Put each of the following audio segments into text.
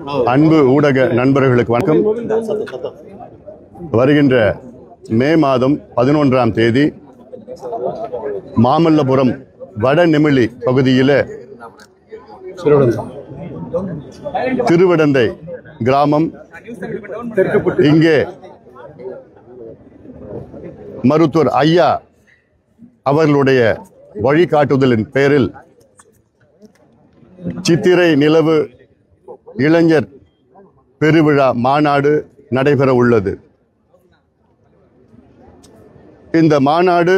அன்பு ஊடக நண்பர்களுக்கு வணக்கம். வருகின்ற மே மாதம் 11ஆம் தேதி மாமல்லபுரம் வடநெமிலி பகுதியில் திருவிடந்தை கிராமம், இங்கே மருத்துவர் ஐயா அவர்களுடைய வழிகாட்டுதலின் பேரில் சித்திரை நிலவு இளைஞர் பெருவிழா மாநாடு நடைபெற உள்ளது. இந்த மாநாடு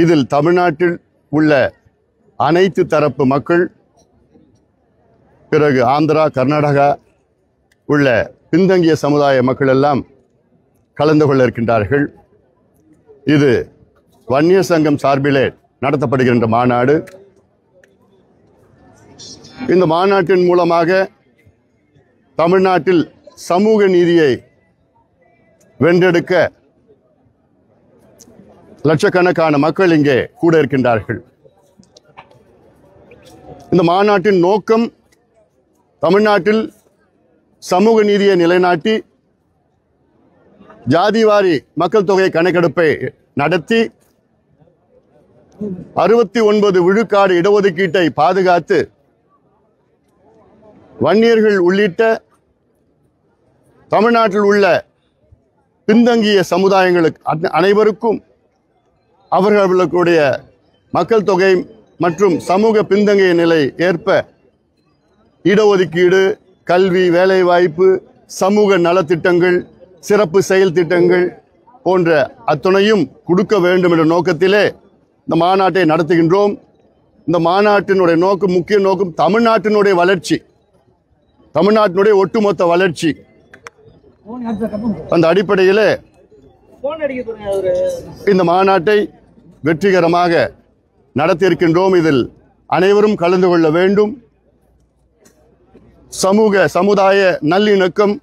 இதில் தமிழ்நாட்டில் உள்ள அனைத்து தரப்பு மக்கள், பிறகு ஆந்திரா, கர்நாடகா உள்ள பின்தங்கிய சமுதாய மக்கள் எல்லாம் கலந்து கொள்ள இருக்கின்றார்கள். இது வன்னியர் சங்கம் சார்பிலே நடத்தப்படுகின்ற மாநாடு. இந்த மாநாட்டின் மூலமாக தமிழ்நாட்டில் சமூக நீதியை வென்றெடுக்க லட்சக்கணக்கான மக்கள் இங்கே கூட இருக்கின்றார்கள். இந்த மாநாட்டின் நோக்கம் தமிழ்நாட்டில் சமூக நீதியை நிலைநாட்டி ஜாதிவாரி மக்கள் தொகை கணக்கெடுப்பை நடத்தி 69 விழுக்காடு இடஒதுக்கீட்டை பாதுகாத்து வன்னியர்கள் உள்ளிட்ட தமிழ்நாட்டில் உள்ள பின்தங்கிய சமுதாயங்களுக்கு அனைவருக்கும் அவர்களுடைய மக்கள் தொகை மற்றும் சமூக பின்தங்கிய நிலை ஏற்ப இடஒதுக்கீடு, கல்வி, வேலைவாய்ப்பு, சமூக நலத்திட்டங்கள், சிறப்பு செயல் திட்டங்கள் போன்ற அத்துணையும் கொடுக்க வேண்டும் என்ற நோக்கத்திலே இந்த மாநாட்டை நடத்துகின்றோம். இந்த மாநாட்டினுடைய நோக்கம், முக்கிய நோக்கம் தமிழ்நாட்டினுடைய வளர்ச்சி, தமிழ்நாட்டினுடைய ஒட்டுமொத்த வளர்ச்சி. அந்த அடிப்படையில் இந்த மாநாட்டை வெற்றிகரமாக நடத்தியிருக்கின்றோம். இதில் அனைவரும் கலந்து கொள்ள வேண்டும். சமுதாய நல்லிணக்கம்,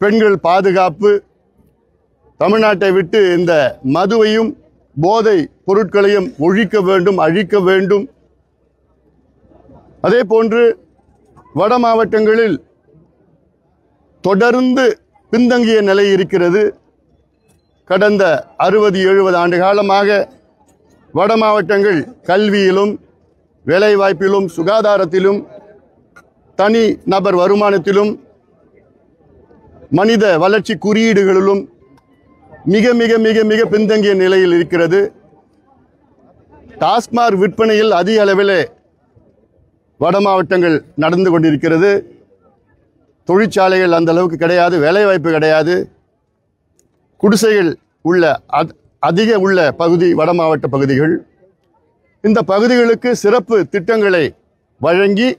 பெண்கள் பாதுகாப்பு, தமிழ்நாட்டை விட்டு இந்த மதுவையும் போதை பொருட்களையும் ஒழிக்க வேண்டும், அழிக்க வேண்டும். அதே போன்று வட மாவட்டங்களில் தொடர்ந்து பின்தங்கிய நிலை இருக்கிறது. கடந்த 60-70 ஆண்டு காலமாக வட மாவட்டங்கள் கல்வியிலும், வேலைவாய்ப்பிலும், சுகாதாரத்திலும், தனி நபர் வருமானத்திலும், மனித வளர்ச்சி குறியீடுகளிலும் மிக மிக மிக மிக பின்தங்கிய நிலையில் இருக்கிறது. டாஸ்மாக் விற்பனையில் அதிக அளவில் வட மாவட்டங்கள் நடந்து கொண்டிருக்கிறது. தொழிற்சாலைகள் அந்த அளவுக்கு கிடையாது, வேலைவாய்ப்பு கிடையாது. குடிசைகள் உள்ள அதிக உள்ள பகுதி வட மாவட்ட பகுதிகள். இந்த பகுதிகளுக்கு சிறப்பு திட்டங்களை வழங்கி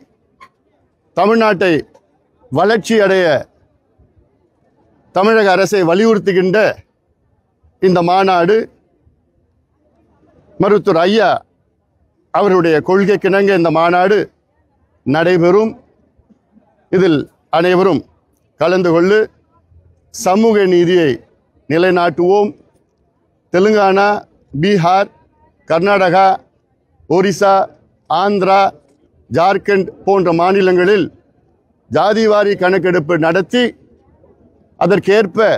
தமிழ்நாட்டை வளர்ச்சி அடைய தமிழக அரசை வலியுறுத்துகின்ற இந்த மாநாடு மருத்துவர் ஐயா அவருடைய கொள்கைக்கிணங்க இந்த மாநாடு நடைபெறும். இதில் அனைவரும் கலந்து கொண்டு சமூக நீதியை நிலைநாட்டுவோம். தெலுங்கானா, பீகார், கர்நாடகா, ஒரிசா, ஆந்திரா, ஜார்க்கண்ட் போன்ற மாநிலங்களில் ஜாதிவாரி கணக்கெடுப்பு நடத்தி அதற்கேற்ப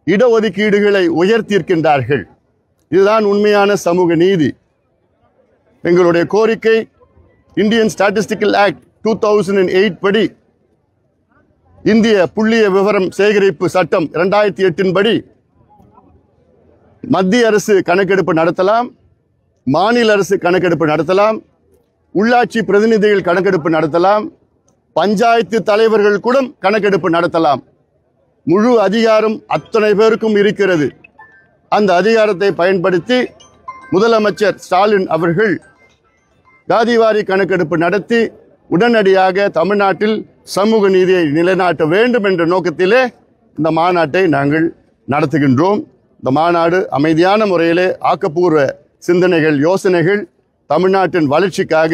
இடஒதுக்கீடுகளை உயர்த்தியிருக்கின்றார்கள். இதுதான் உண்மையான சமூக நீதி. எங்களுடைய கோரிக்கை, இந்தியன் ஸ்டாட்டிஸ்டிக்கல் ஆக்ட் 2008 படி, இந்திய புள்ளிய விவரம் சேகரிப்பு சட்டம் 2008 படி மத்திய அரசு கணக்கெடுப்பு நடத்தலாம், மாநில அரசு கணக்கெடுப்பு நடத்தலாம், உள்ளாட்சி பிரதிநிதிகள் கணக்கெடுப்பு நடத்தலாம், பஞ்சாயத்து தலைவர்கள் கூட கணக்கெடுப்பு நடத்தலாம். முழு அதிகாரம் அத்தனை பேருக்கும் இருக்கிறது. அந்த அதிகாரத்தை பயன்படுத்தி முதலமைச்சர் ஸ்டாலின் அவர்கள் ஜாதிவாரி கணக்கெடுப்பு நடத்தி உடனடியாக தமிழ்நாட்டில் சமூக நீதியை நிலைநாட்ட வேண்டும் என்ற நோக்கத்திலே இந்த மாநாட்டை நாங்கள் நடத்துகின்றோம். இந்த மாநாடு அமைதியான முறையிலே ஆக்கப்பூர்வ சிந்தனைகள், யோசனைகள் தமிழ்நாட்டின் வளர்ச்சிக்காக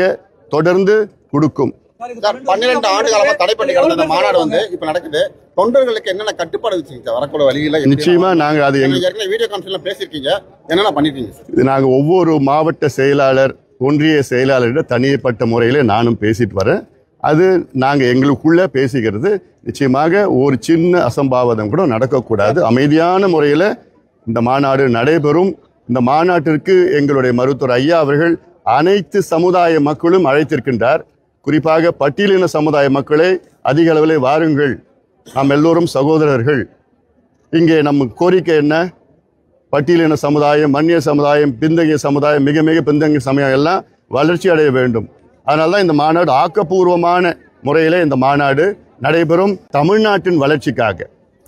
தொடர்ந்து கொடுக்கும். 12 ஆண்டு காலமா தடை பண்ணி கிடந்த இந்த மாநாடு இப்ப நடக்குது. தொண்டர்களுக்கு என்னென்ன கட்டுப்பாடு வச்சுக்கிங்க வரக்கூடிய வழியில? நிச்சயமா நாங்க அது வீடியோ கான்ஃபரன்ஸ்ல பேசியிருக்கீங்க, என்னென்ன பண்ணிருக்கீங்க? இது நாங்க ஒவ்வொரு மாவட்ட செயலாளர், ஒன்றிய செயலாளரிடம் தனிப்பட்ட முறையிலே நானும் பேசிட்டு வரேன். அது நாங்கள் எங்களுக்குள்ள பேசிக்கிறது. நிச்சயமாக ஒரு சின்ன அசம்பாவிதம் கூட நடக்கக்கூடாது. அமைதியான முறையில் இந்த மாநாடு நடைபெறும். இந்த மாநாட்டிற்கு எங்களுடைய மருத்துவர் ஐயா அவர்கள் அனைத்து சமுதாய மக்களும் அழைத்திருக்கின்றார். குறிப்பாக பட்டியலின சமுதாய மக்களை அதிக அளவில் வாருங்கள், நாம் எல்லோரும் சகோதரர்கள். இங்கே நம்ம கோரிக்கை என்ன? பட்டியலின சமுதாயம், மன்னிய சமுதாயம், பின்தங்கிய சமுதாயம், மிக மிக பின்தங்கிய சமுதாயம் எல்லாம் வளர்ச்சி அடைய வேண்டும். அதனால தான் இந்த மாநாடு ஆக்கப்பூர்வமான முறையில் இந்த மாநாடு நடைபெறும். தமிழ்நாட்டின் வளர்ச்சிக்காக,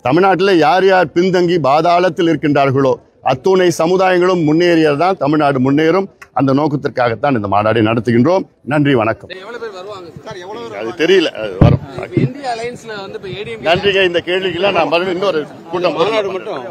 தமிழ்நாட்டில் யார் யார் பின்தங்கி பாதாளத்தில் இருக்கின்றார்களோ அத்துணை சமுதாயங்களும் முன்னேறியதான் தமிழ்நாடு முன்னேறும். அந்த நோக்கத்திற்காகத்தான் இந்த மாநாடை நடத்துகின்றோம். நன்றி, வணக்கம். அது தெரியல, அது வரும். நன்றிங்க. இந்த கேள்விக்கெல்லாம் நான் இன்னொரு கூட்டம் மாநாடு மட்டும்